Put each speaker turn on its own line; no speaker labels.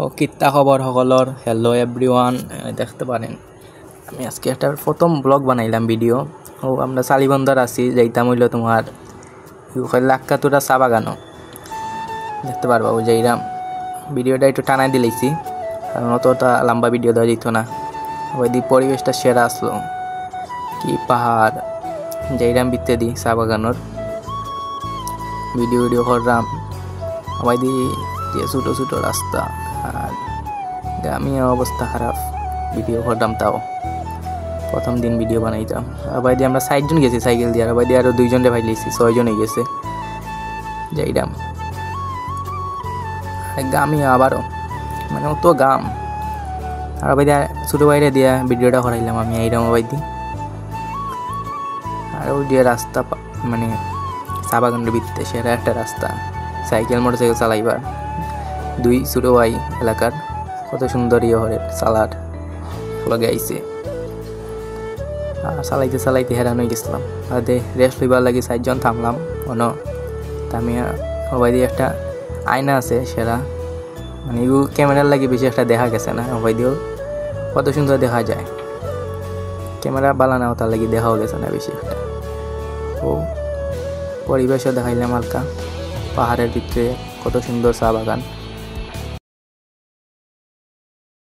ও কিত্তা খবর সকলের hello everyone দেখতে পারেন আমি আজকে একটা প্রথম ব্লগ বানাইলাম ভিডিও ও আমরা সালিবন্দর আছি যাইতাম হইল তোমার লাক্কাতুরা চা বাগানো দেখতে পারবা ও যাইরাম ভিডিওটা একটু টানাই দিলেছি কারণ অতটা লম্বা ভিডিও দেওয়া যেত না ওই দি পরিবেশটা সেরা আসলো কি পাহাড় যাইরাম বিত্তে দি চা বাগানোর ভিডিও করলাম ওই দি ছোটো ছোটো রাস্তা আর গ্রামীণ অবস্থা খারাপ ভিডিও করতাম তাও প্রথম দিন ভিডিও বানাইতাম আবার দিয়ে আমরা ৬০ জন গেছি সাইকেল দিয়ে আবার দিয়ে আরও ২ জনে ভাই লিখছি ৬ জন হয়ে গেছে যাইরাম গ্রামী আবারও মানে অত গাম আর আবার দিয়ে ছোটো বাইরে দিয়া ভিডিওটা করাইলাম আমি এইরাম আবার দিই আর ওই যে রাস্তা মানে চা বাগানের ভিতরে সেরা একটা রাস্তা সাইকেল মোটরসাইকেল চালাইবার ২ ছোটো ভাই এলাকার কত সুন্দর হরের সালাড লগে আইছে আর চালাইতে চালাইতে হেরান হয়ে গেছিলাম আর রেস্ট লইবার লাগে ৪ জন থামলাম থামিয়া সবাই দিয়ে একটা আয়না আছে সেরা মানে এগুলো ক্যামেরার লাগে বেশি একটা দেখা গেছে না সবাই দিয়েও কত সুন্দর দেখা যায় ক্যামেরা বালানাও তার লাগে দেখাও গেছে না বেশি একটা ও পরিবেশও দেখাইলাম হালকা পাহাড়ের ভিতরে কত সুন্দর চা বাগান।